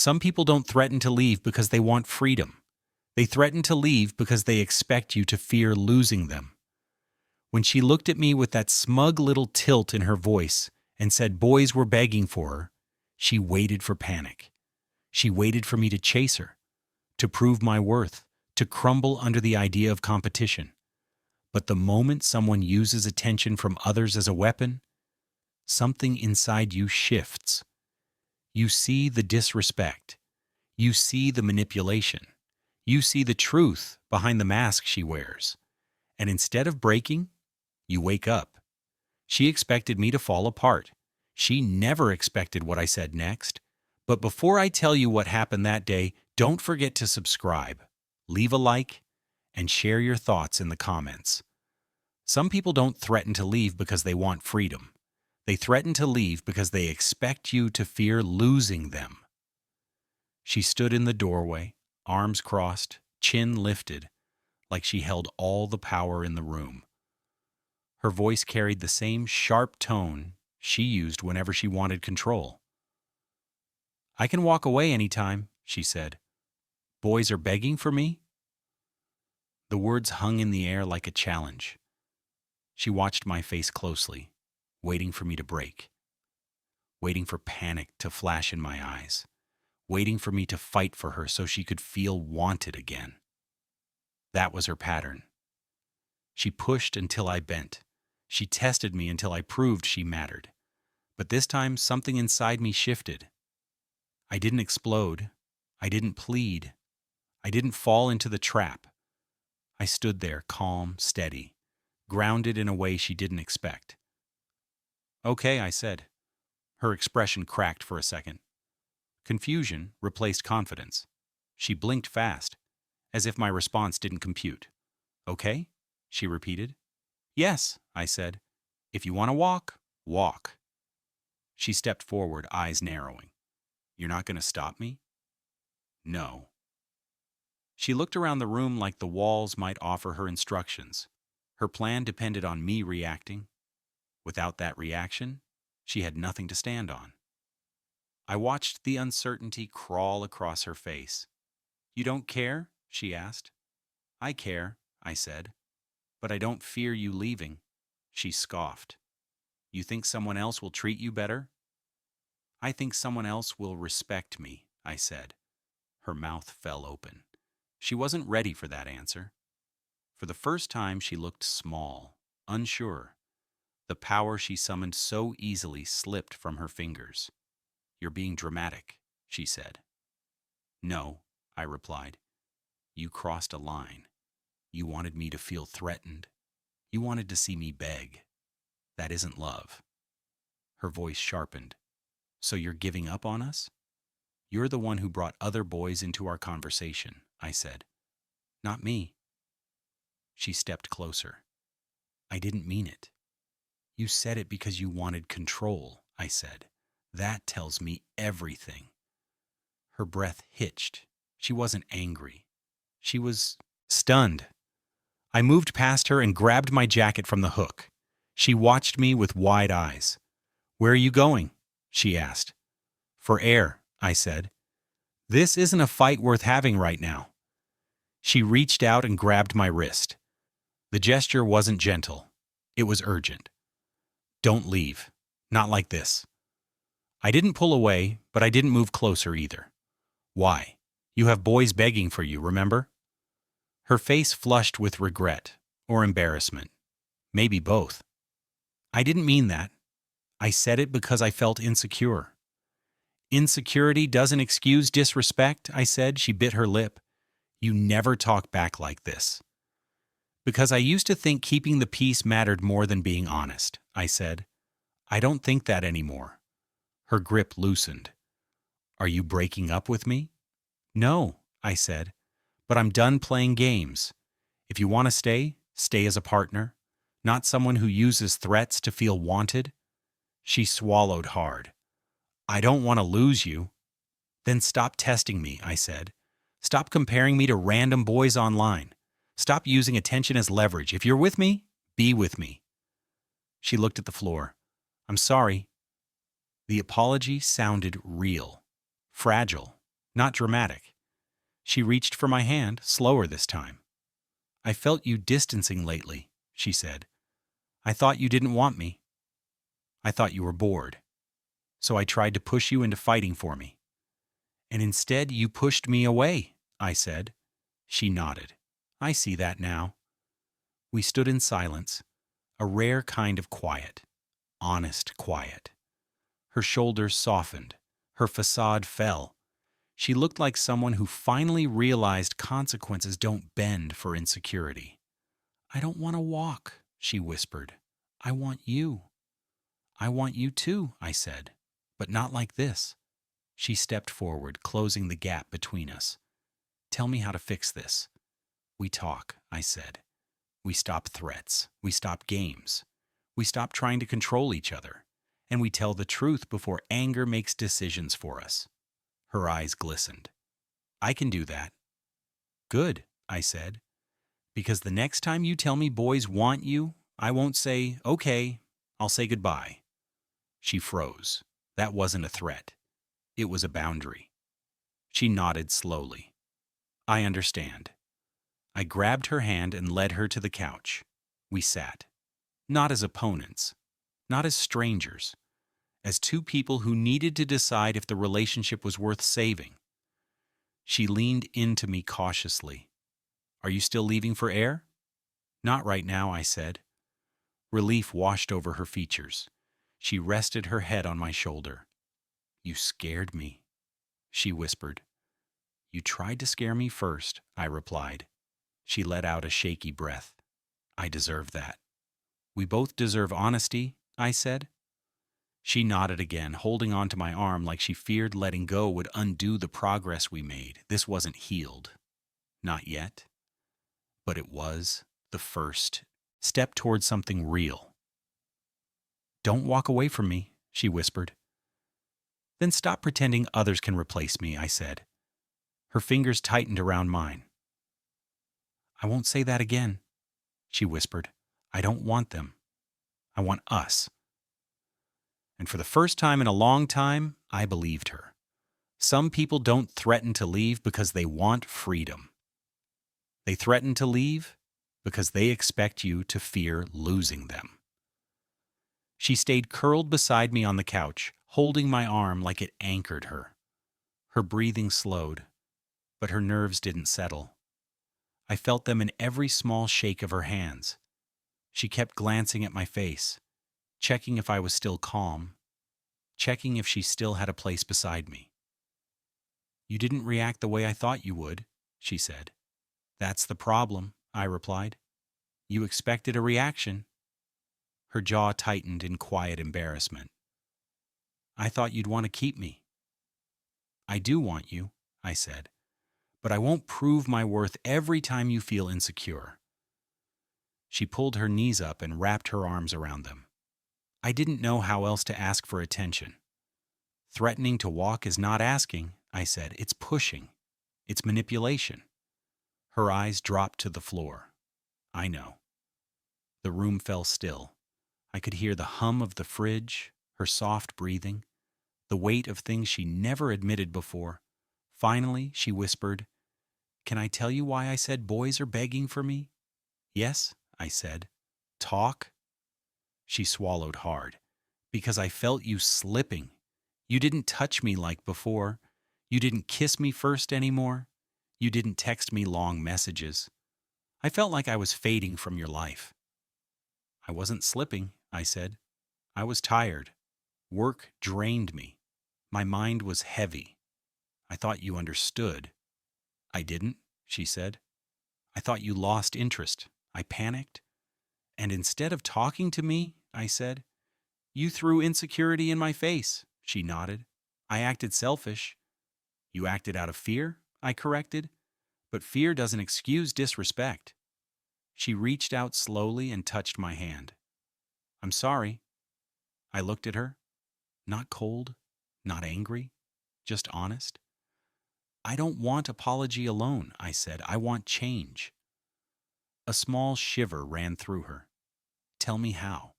Some people don't threaten to leave because they want freedom. They threaten to leave because they expect you to fear losing them. When she looked at me with that smug little tilt in her voice and said boys were begging for her, she waited for panic. She waited for me to chase her, to prove my worth, to crumble under the idea of competition. But the moment someone uses attention from others as a weapon, something inside you shifts. You see the disrespect. You see the manipulation. You see the truth behind the mask she wears. And instead of breaking, you wake up. She expected me to fall apart. She never expected what I said next. But before I tell you what happened that day, don't forget to subscribe, leave a like, and share your thoughts in the comments. Some people don't threaten to leave because they want freedom. They threaten to leave because they expect you to fear losing them. She stood in the doorway, arms crossed, chin lifted, like she held all the power in the room. Her voice carried the same sharp tone she used whenever she wanted control. "I can walk away anytime," she said. "Boys are begging for me?" The words hung in the air like a challenge. She watched my face closely, waiting for me to break, waiting for panic to flash in my eyes, waiting for me to fight for her so she could feel wanted again. That was her pattern. She pushed until I bent. She tested me until I proved she mattered. But this time, something inside me shifted. I didn't explode. I didn't plead. I didn't fall into the trap. I stood there, calm, steady, grounded in a way she didn't expect. "Okay," I said. Her expression cracked for a second. Confusion replaced confidence. She blinked fast, as if my response didn't compute. "Okay?" she repeated. "Yes," I said. "If you want to walk, walk." She stepped forward, eyes narrowing. "You're not going to stop me?" "No." She looked around the room like the walls might offer her instructions. Her plan depended on me reacting. Without that reaction, she had nothing to stand on. I watched the uncertainty crawl across her face. "You don't care?" she asked. "I care," I said. "But I don't fear you leaving." She scoffed. "You think someone else will treat you better?" "I think someone else will respect me," I said. Her mouth fell open. She wasn't ready for that answer. For the first time, she looked small, unsure. The power she summoned so easily slipped from her fingers. "You're being dramatic," she said. "No," I replied. "You crossed a line. You wanted me to feel threatened. You wanted to see me beg. That isn't love." Her voice sharpened. "So you're giving up on us?" "You're the one who brought other boys into our conversation," I said. "Not me." She stepped closer. "I didn't mean it." "You said it because you wanted control," I said. "That tells me everything." Her breath hitched. She wasn't angry. She was stunned. I moved past her and grabbed my jacket from the hook. She watched me with wide eyes. "Where are you going?" she asked. "For air," I said. "This isn't a fight worth having right now." She reached out and grabbed my wrist. The gesture wasn't gentle. It was urgent. "Don't leave. Not like this." I didn't pull away, but I didn't move closer either. "Why? You have boys begging for you, remember?" Her face flushed with regret or embarrassment. Maybe both. "I didn't mean that. I said it because I felt insecure." "Insecurity doesn't excuse disrespect," I said. She bit her lip. "You never talk back like this." "Because I used to think keeping the peace mattered more than being honest," I said. "I don't think that anymore." Her grip loosened. "Are you breaking up with me?" "No," I said, "but I'm done playing games. If you want to stay, stay as a partner, not someone who uses threats to feel wanted." She swallowed hard. "I don't want to lose you." "Then stop testing me," I said. "Stop comparing me to random boys online. Stop using attention as leverage. If you're with me, be with me." She looked at the floor. "I'm sorry." The apology sounded real, fragile, not dramatic. She reached for my hand, slower this time. I felt you distancing lately, she said. I thought you didn't want me. I thought you were bored. So I tried to push you into fighting for me. And instead you pushed me away, I said. She nodded. I see that now. We stood in silence, a rare kind of quiet, honest quiet. Her shoulders softened, her facade fell. She looked like someone who finally realized consequences don't bend for insecurity. I don't want to walk, she whispered. I want you. I want you too, I said, but not like this. She stepped forward, closing the gap between us. Tell me how to fix this. We talk, I said. We stop threats. We stop games. We stop trying to control each other. And we tell the truth before anger makes decisions for us. Her eyes glistened. I can do that. Good, I said. Because the next time you tell me boys want you, I won't say, okay, I'll say goodbye. She froze. That wasn't a threat. It was a boundary. She nodded slowly. I understand. I grabbed her hand and led her to the couch. We sat. Not as opponents. Not as strangers. As two people who needed to decide if the relationship was worth saving. She leaned into me cautiously. Are you still leaving for air? Not right now, I said. Relief washed over her features. She rested her head on my shoulder. You scared me, she whispered. You tried to scare me first, I replied. She let out a shaky breath. I deserve that. We both deserve honesty, I said. She nodded again, holding onto my arm like she feared letting go would undo the progress we made. This wasn't healed. Not yet. But it was the first step towards something real. Don't walk away from me, she whispered. Then stop pretending others can replace me, I said. Her fingers tightened around mine. I won't say that again, she whispered. I don't want them. I want us. And for the first time in a long time, I believed her. Some people don't threaten to leave because they want freedom. They threaten to leave because they expect you to fear losing them. She stayed curled beside me on the couch, holding my arm like it anchored her. Her breathing slowed, but her nerves didn't settle. I felt them in every small shake of her hands. She kept glancing at my face, checking if I was still calm, checking if she still had a place beside me. You didn't react the way I thought you would, she said. That's the problem, I replied. You expected a reaction. Her jaw tightened in quiet embarrassment. I thought you'd want to keep me. I do want you, I said, but I won't prove my worth every time you feel insecure. She pulled her knees up and wrapped her arms around them. I didn't know how else to ask for attention. Threatening to walk is not asking, I said. It's pushing. It's manipulation. Her eyes dropped to the floor. I know. The room fell still. I could hear the hum of the fridge, her soft breathing, the weight of things she never admitted before. Finally, she whispered, Can I tell you why I said boys are begging for me? Yes, I said. Talk? She swallowed hard. Because I felt you slipping. You didn't touch me like before. You didn't kiss me first anymore. You didn't text me long messages. I felt like I was fading from your life. I wasn't slipping, I said. I was tired. Work drained me. My mind was heavy. I thought you understood. I didn't, she said. I thought you lost interest. I panicked. And instead of talking to me, I said, you threw insecurity in my face, she nodded. I acted selfish. You acted out of fear, I corrected. But fear doesn't excuse disrespect. She reached out slowly and touched my hand. I'm sorry. I looked at her. Not cold, not angry, just honest. I don't want apology alone, I said. I want change. A small shiver ran through her. Tell me how.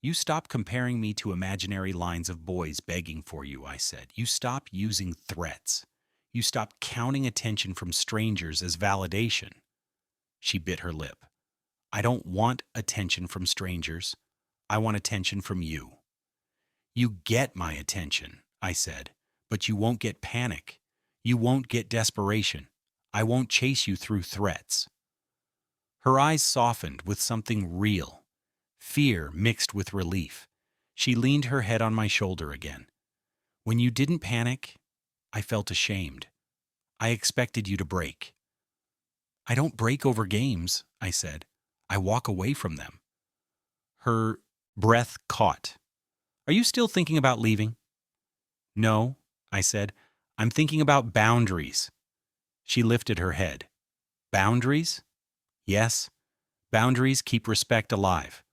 You stop comparing me to imaginary lines of boys begging for you, I said. You stop using threats. You stopped counting attention from strangers as validation. She bit her lip. I don't want attention from strangers. I want attention from you. You get my attention, I said, but you won't get panic. You won't get desperation. I won't chase you through threats. Her eyes softened with something real, fear mixed with relief. She leaned her head on my shoulder again. When you didn't panic, I felt ashamed. I expected you to break. I don't break over games, I said. I walk away from them. Her breath caught. Are you still thinking about leaving? No, I said. I'm thinking about boundaries. She lifted her head. Boundaries? Yes. Boundaries keep respect alive.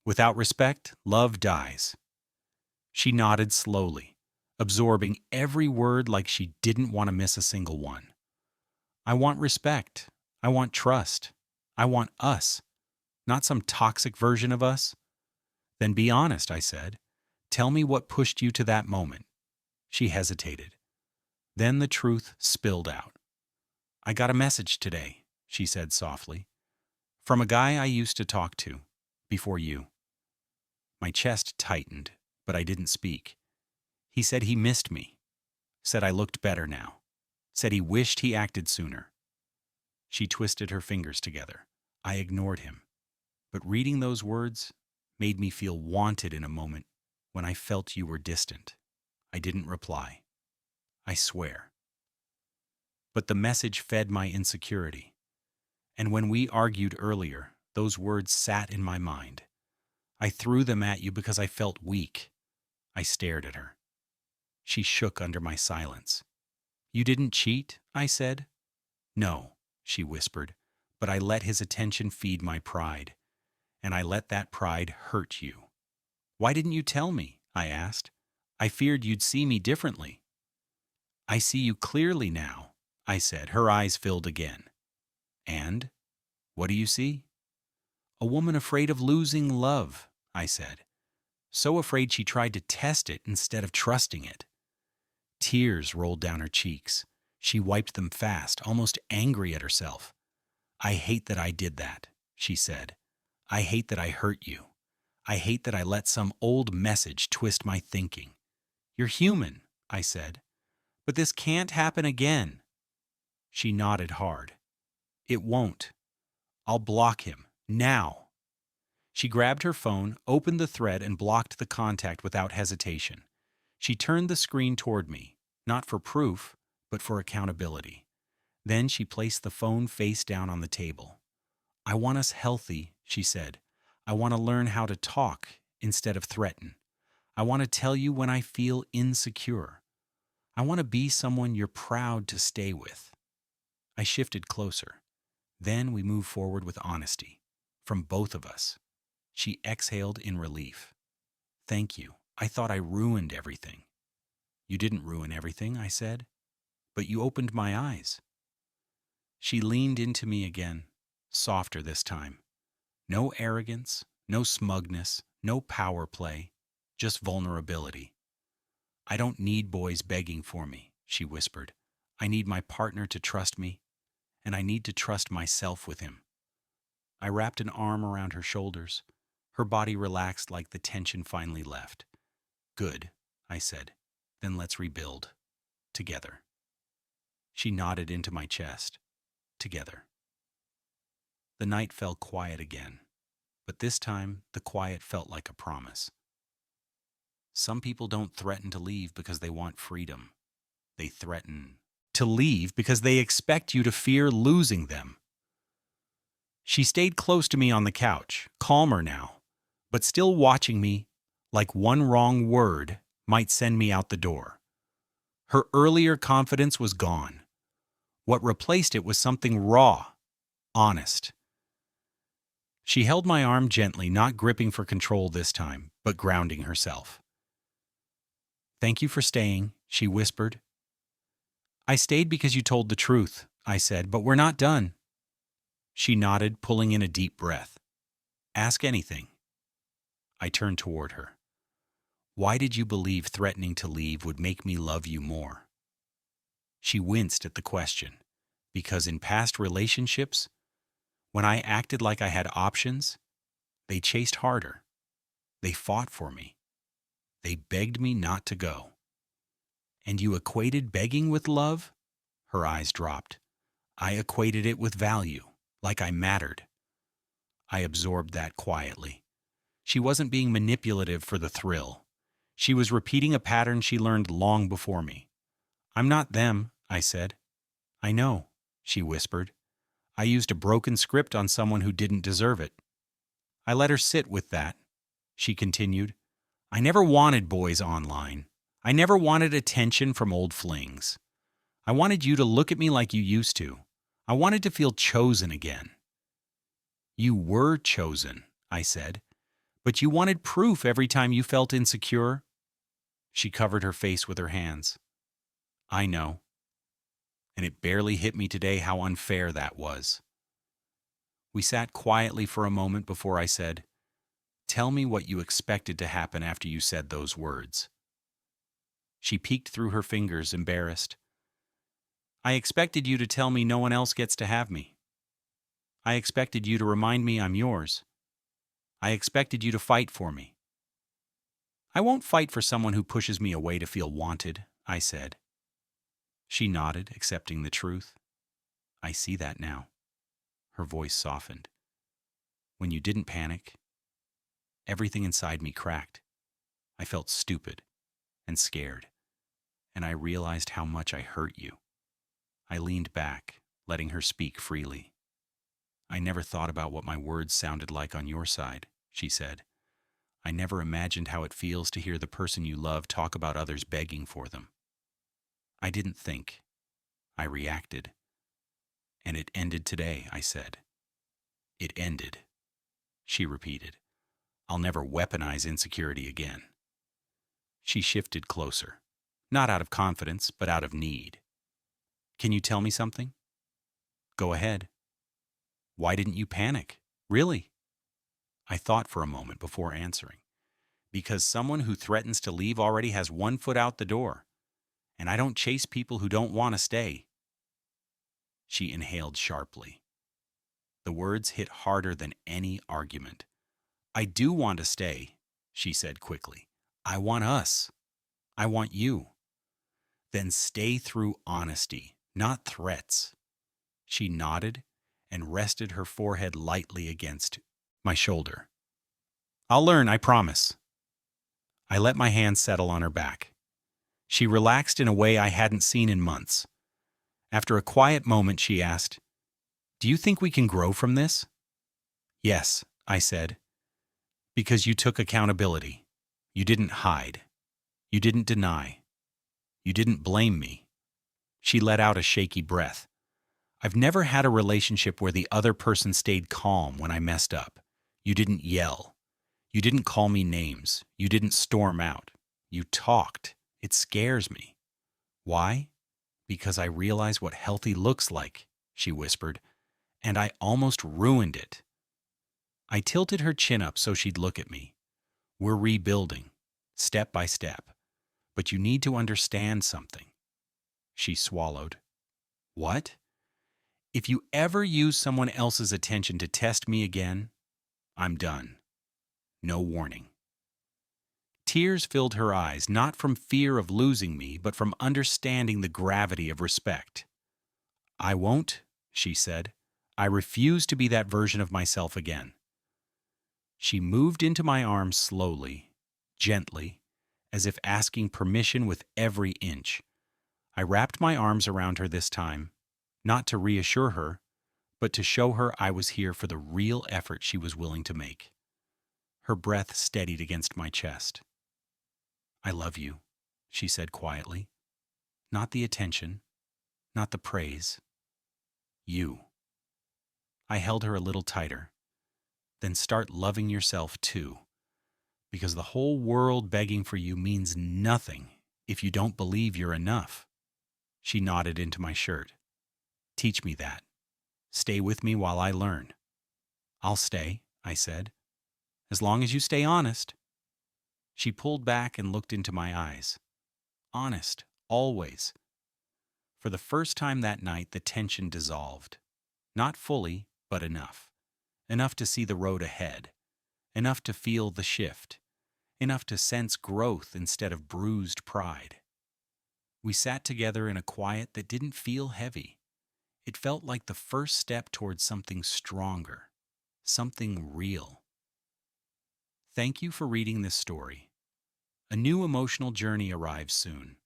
Without respect, love dies. She nodded slowly, absorbing every word like she didn't want to miss a single one. I want respect. I want trust. I want us, not some toxic version of us. Then be honest, I said. Tell me what pushed you to that moment. She hesitated. Then the truth spilled out. I got a message today, she said softly, from a guy I used to talk to, before you. My chest tightened, but I didn't speak. He said he missed me, said I looked better now, said he wished he acted sooner. She twisted her fingers together. I ignored him, but reading those words made me feel wanted in a moment when I felt you were distant. I didn't reply. I swear. But the message fed my insecurity. And when we argued earlier, those words sat in my mind. I threw them at you because I felt weak. I stared at her. She shook under my silence. You didn't cheat, I said. No, she whispered, but I let his attention feed my pride. And I let that pride hurt you. Why didn't you tell me? I asked. I feared you'd see me differently. I see you clearly now, I said. Her eyes filled again. And? What do you see? A woman afraid of losing love, I said. So afraid she tried to test it instead of trusting it. Tears rolled down her cheeks. She wiped them fast, almost angry at herself. I hate that I did that, she said. I hate that I hurt you. I hate that I let some old message twist my thinking. You're human, I said. But this can't happen again. She nodded hard. It won't. I'll block him, now. She grabbed her phone, opened the thread, and blocked the contact without hesitation. She turned the screen toward me, not for proof, but for accountability. Then she placed the phone face down on the table. I want us healthy, she said. I want to learn how to talk instead of threaten. I want to tell you when I feel insecure. I want to be someone you're proud to stay with. I shifted closer. Then we moved forward with honesty, from both of us. She exhaled in relief. Thank you. I thought I ruined everything. You didn't ruin everything, I said, but you opened my eyes. She leaned into me again, softer this time. No arrogance, no smugness, no power play, just vulnerability. I don't need boys begging for me, she whispered. I need my partner to trust me, and I need to trust myself with him. I wrapped an arm around her shoulders. Her body relaxed like the tension finally left. Good, I said. Then let's rebuild. Together. She nodded into my chest. Together. The night fell quiet again, but this time the quiet felt like a promise. Some people don't threaten to leave because they want freedom. They threaten to leave because they expect you to fear losing them. She stayed close to me on the couch, calmer now, but still watching me like one wrong word might send me out the door. Her earlier confidence was gone. What replaced it was something raw, honest. She held my arm gently, not gripping for control this time, but grounding herself. Thank you for staying, she whispered. I stayed because you told the truth, I said, but we're not done. She nodded, pulling in a deep breath. Ask anything. I turned toward her. Why did you believe threatening to leave would make me love you more? She winced at the question, because in past relationships, when I acted like I had options, they chased harder. They fought for me. They begged me not to go. And you equated begging with love? Her eyes dropped. I equated it with value, like I mattered. I absorbed that quietly. She wasn't being manipulative for the thrill. She was repeating a pattern she learned long before me. I'm not them, I said. I know, she whispered. I used a broken script on someone who didn't deserve it. I let her sit with that. She continued. I never wanted boys online. I never wanted attention from old flings. I wanted you to look at me like you used to. I wanted to feel chosen again. You were chosen, I said, but you wanted proof every time you felt insecure. She covered her face with her hands. I know. And it barely hit me today how unfair that was. We sat quietly for a moment before I said, Tell me what you expected to happen after you said those words. She peeked through her fingers, embarrassed. I expected you to tell me no one else gets to have me. I expected you to remind me I'm yours. I expected you to fight for me. I won't fight for someone who pushes me away to feel wanted, I said. She nodded, accepting the truth. I see that now. Her voice softened. When you didn't panic, everything inside me cracked. I felt stupid and scared, and I realized how much I hurt you. I leaned back, letting her speak freely. I never thought about what my words sounded like on your side, she said. I never imagined how it feels to hear the person you love talk about others begging for them. I didn't think. I reacted. And it ended today, I said. It ended, she repeated. I'll never weaponize insecurity again. She shifted closer, not out of confidence, but out of need. Can you tell me something? Go ahead. Why didn't you panic? Really? I thought for a moment before answering. Because someone who threatens to leave already has one foot out the door, and I don't chase people who don't want to stay. She inhaled sharply. The words hit harder than any argument. I do want to stay, she said quickly. I want us. I want you. Then stay through honesty, not threats. She nodded and rested her forehead lightly against my shoulder. I'll learn, I promise. I let my hand settle on her back. She relaxed in a way I hadn't seen in months. After a quiet moment, she asked, Do you think we can grow from this? Yes, I said. Because you took accountability. You didn't hide. You didn't deny. You didn't blame me. She let out a shaky breath. I've never had a relationship where the other person stayed calm when I messed up. You didn't yell. You didn't call me names. You didn't storm out. You talked. It scares me. Why? Because I realize what healthy looks like, she whispered, and I almost ruined it. I tilted her chin up so she'd look at me. We're rebuilding, step by step, but you need to understand something. She swallowed. What? If you ever use someone else's attention to test me again, I'm done. No warning. Tears filled her eyes, not from fear of losing me, but from understanding the gravity of respect. I won't, she said. I refuse to be that version of myself again. She moved into my arms slowly, gently, as if asking permission with every inch. I wrapped my arms around her this time, not to reassure her, but to show her I was here for the real effort she was willing to make. Her breath steadied against my chest. I love you, she said quietly. Not the attention, not the praise. You. I held her a little tighter. Then start loving yourself too, because the whole world begging for you means nothing if you don't believe you're enough. She nodded into my shirt. Teach me that. Stay with me while I learn. I'll stay, I said, as long as you stay honest. She pulled back and looked into my eyes. Honest, always. For the first time that night, the tension dissolved. Not fully, but enough. Enough to see the road ahead. Enough to feel the shift. Enough to sense growth instead of bruised pride. We sat together in a quiet that didn't feel heavy. It felt like the first step towards something stronger, something real. Thank you for reading this story. A new emotional journey arrives soon.